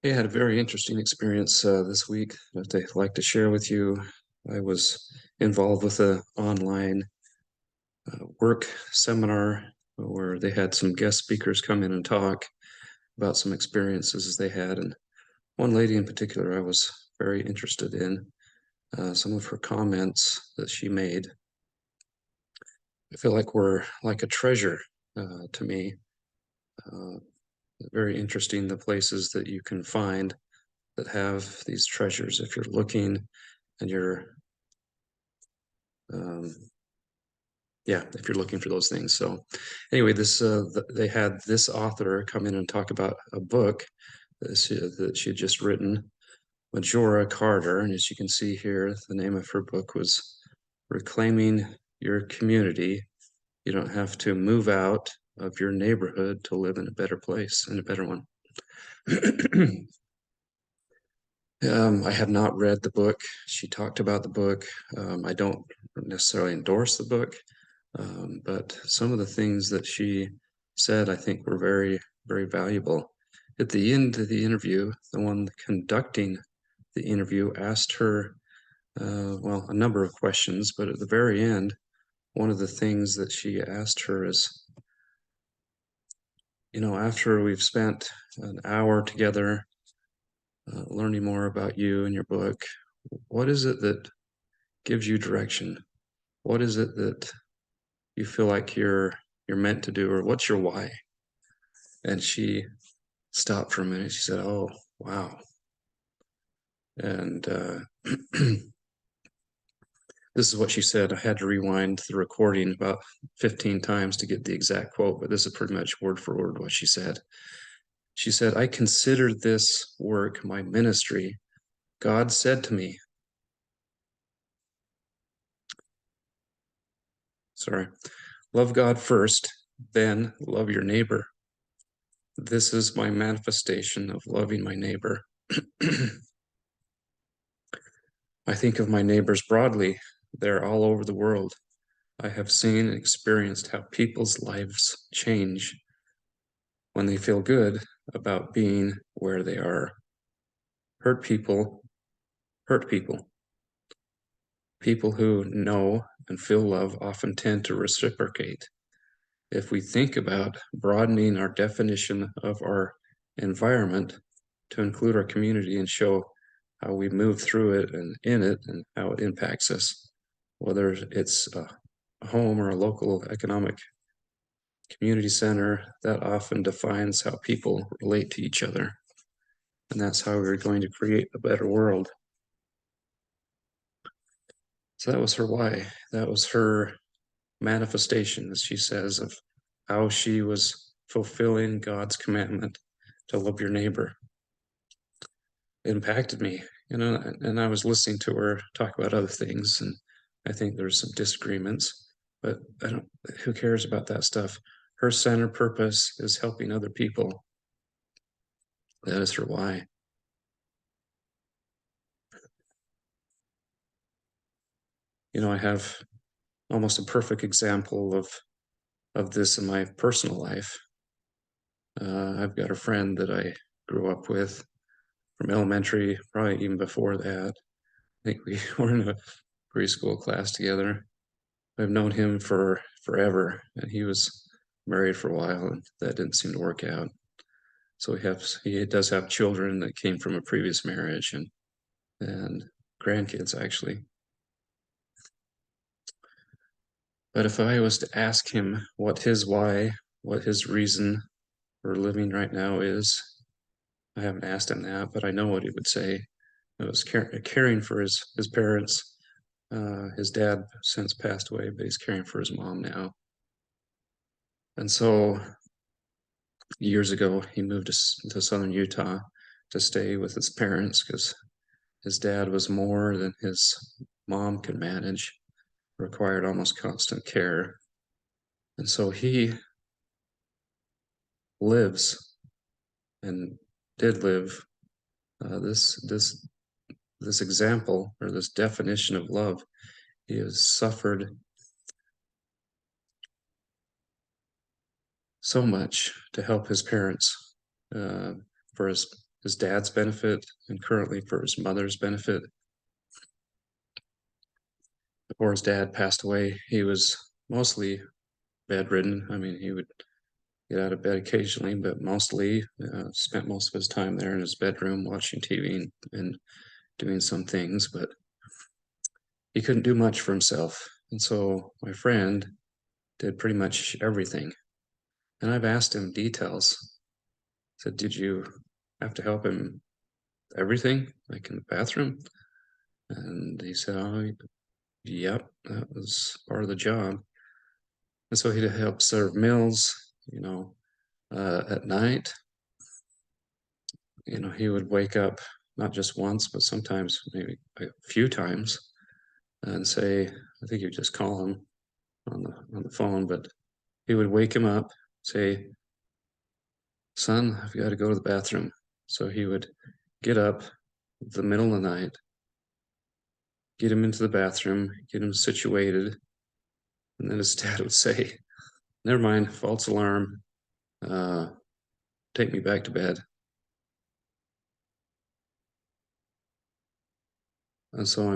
Hey, I had a very interesting experience this week that I'd like to share with you. I was involved with an online work seminar where they had some guest speakers come in and talk about some experiences they had. And one lady in particular, I was very interested in some of her comments that she made. I feel like were like a treasure to me. Uh, Very interesting, the places that you can find that have these treasures if you're looking and you're um, yeah, if you're looking for those things. So anyway, they had this author come in and talk about a book that she had just written, Majora Carter. And as you can see here, the name of her book was Reclaiming Your Community. You don't have to move out of your neighborhood to live in a better place, in a better one. I have not read the book. She talked about the book. I don't necessarily endorse the book, but some of the things that she said, I think, were very, very valuable. At the end of the interview, the one conducting the interview asked her, well, a number of questions, but at the very end, one of the things that she asked her is, after we've spent an hour together learning more about you and your book, what is it that gives you direction? What is it that you feel like you're meant to do, or what's your why? And she stopped for a minute. She said, "Oh, wow." And this is what she said. I had to rewind the recording about 15 times to get the exact quote, but this is pretty much word for word what she said. She said, "I consider this work my ministry. God said to me, sorry, love God first, then love your neighbor. This is my manifestation of loving my neighbor." I think of my neighbors broadly. They're all over the world. I have seen and experienced how people's lives change when they feel good about being where they are. Hurt people hurt people. People who know and feel love often tend to reciprocate. If we think about broadening our definition of our environment to include our community and show how we move through it and in it and how it impacts us, whether it's a home or a local economic community center, that often defines how people relate to each other. And that's how we're going to create a better world. So that was her why. That was her manifestation, as she says, of how she was fulfilling God's commandment to love your neighbor. It impacted me, and I was listening to her talk about other things, and I think there's some disagreements, but who cares about that stuff? Her center purpose is helping other people. That is her why. I have almost a perfect example of this in my personal life. I've got a friend that I grew up with from elementary, probably even before that. I think we were in a preschool class together. I've known him for forever, and he was married for a while, and that didn't seem to work out. So he does have children that came from a previous marriage and grandkids actually. But if I was to ask him what his why, what his reason for living right now is, I haven't asked him that, but I know what he would say. It was caring for his parents. His dad since passed away, but he's caring for his mom now. And so years ago, he moved to southern Utah to stay with his parents because his dad was more than his mom could manage, required almost constant care. And so he lives and did live this example or this definition of love. He has suffered so much to help his parents, uh, for his his dad's benefit and currently for his mother's benefit. Before his dad passed away, he was mostly bedridden. I mean, he would get out of bed occasionally, but mostly spent most of his time there in his bedroom watching TV and doing some things, but he couldn't do much for himself. And so my friend did pretty much everything. And I've asked him details. I said, did you have to help him everything, like in the bathroom? And he said, oh, yep, that was part of the job. And so he'd help serve meals, at night. He would wake up not just once, but sometimes maybe a few times and say, I think you'd just call him on the phone, but he would wake him up, say, son, I've got to go to the bathroom. So he would get up the middle of the night, get him into the bathroom, get him situated, and then his dad would say, never mind, false alarm, take me back to bed. And so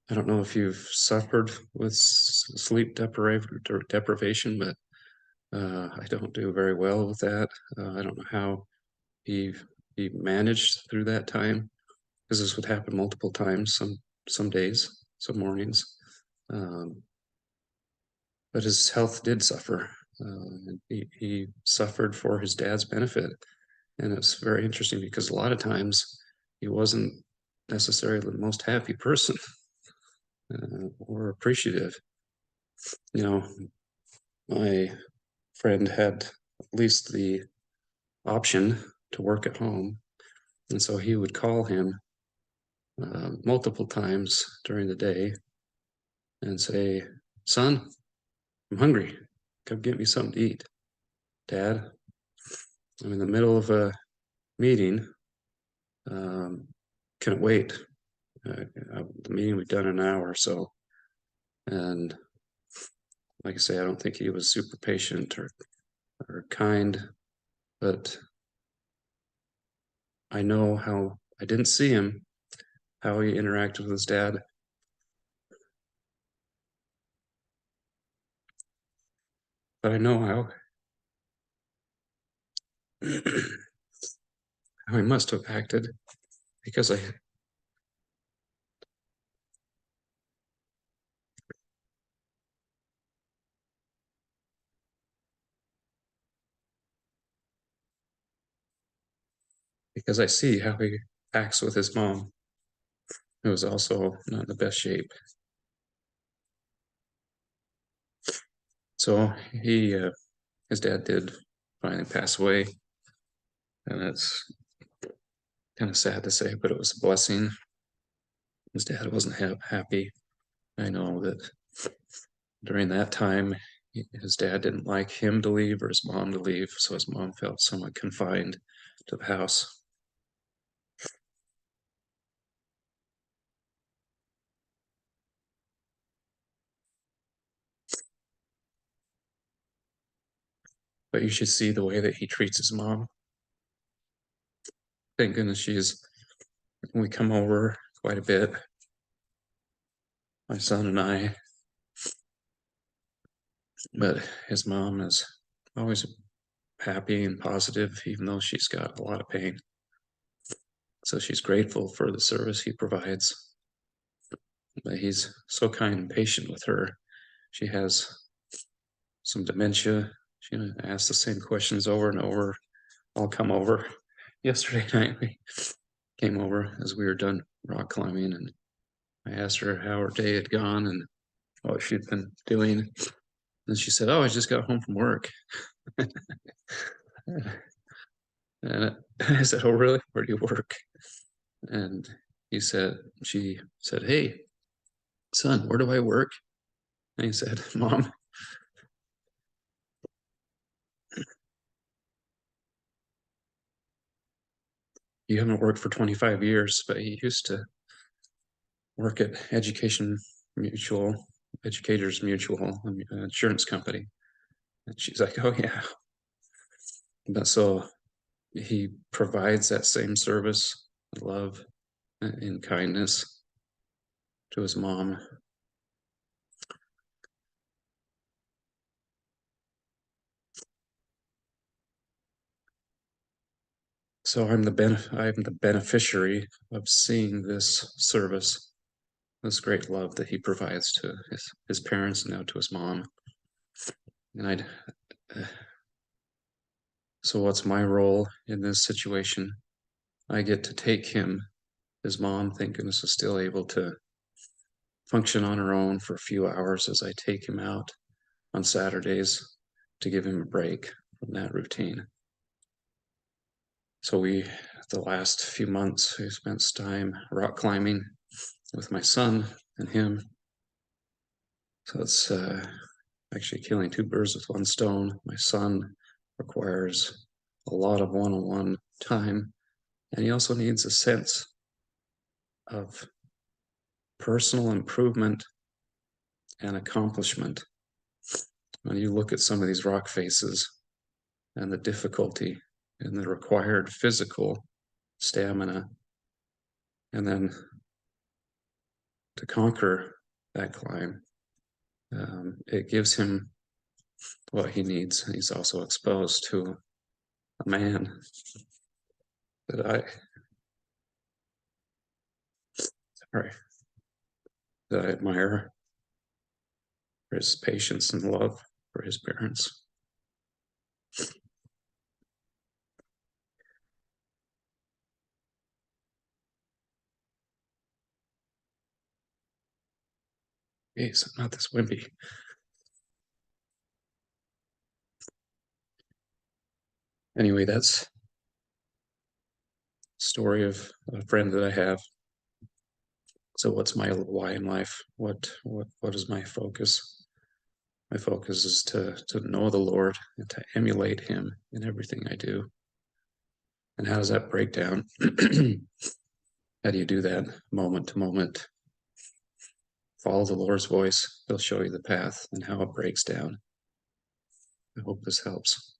I don't know if you've suffered with sleep deprivation, but I don't do very well with that. I don't know how he managed through that time, because this would happen multiple times, some days, some mornings. But his health did suffer. He suffered for his dad's benefit. And it's very interesting because a lot of times he wasn't necessarily the most happy person or appreciative. My friend had at least the option to work at home. And so he would call him multiple times during the day and say, son, I'm hungry. Come get me something to eat. Dad, I'm in the middle of a meeting. Can it wait? The meeting we've done in an hour or so. And like I say, I don't think he was super patient or kind, but I know how I didn't see him, how he interacted with his dad. But I know how how he must have acted because I see how he acts with his mom, who was also not in the best shape. So his dad did finally pass away, and it's kind of sad to say, but it was a blessing. His dad wasn't happy. I know that during that time, his dad didn't like him to leave or his mom to leave, so his mom felt somewhat confined to the house. But you should see the way that he treats his mom. Thank goodness we come over quite a bit, my son and I, but his mom is always happy and positive, even though she's got a lot of pain. So she's grateful for the service he provides. But he's so kind and patient with her. She has some dementia. She asks the same questions over and over. I'll come over. Yesterday night, we came over as we were done rock climbing, and I asked her how her day had gone and what she'd been doing. And she said, oh, I just got home from work. And I said, oh, really? Where do you work? And she said, hey, son, where do I work? And he said, mom, you haven't worked for 25 years, but you used to work at Educators Mutual insurance company. And she's like, oh, yeah. But so he provides that same service, love, and kindness to his mom. So I'm the beneficiary of seeing this service, this great love that he provides to his parents and now to his mom. And so what's my role in this situation? I get to take him, his mom, thank goodness, is still able to function on her own for a few hours as I take him out on Saturdays to give him a break from that routine. So the last few months, we spent time rock climbing with my son and him. So it's actually killing two birds with one stone. My son requires a lot of one-on-one time, and he also needs a sense of personal improvement and accomplishment. When you look at some of these rock faces and the difficulty and the required physical stamina, and then to conquer that climb, it gives him what he needs. He's also exposed to a man that sorry, that I admire for his patience and love for his parents. Jeez, I'm not this wimpy. Anyway, that's story of a friend that I have. So what's my why in life? What is my focus? My focus is to know the Lord and to emulate him in everything I do. And how does that break down? How do you do that moment to moment? Follow the Lord's voice. He'll show you the path and how it breaks down. I hope this helps.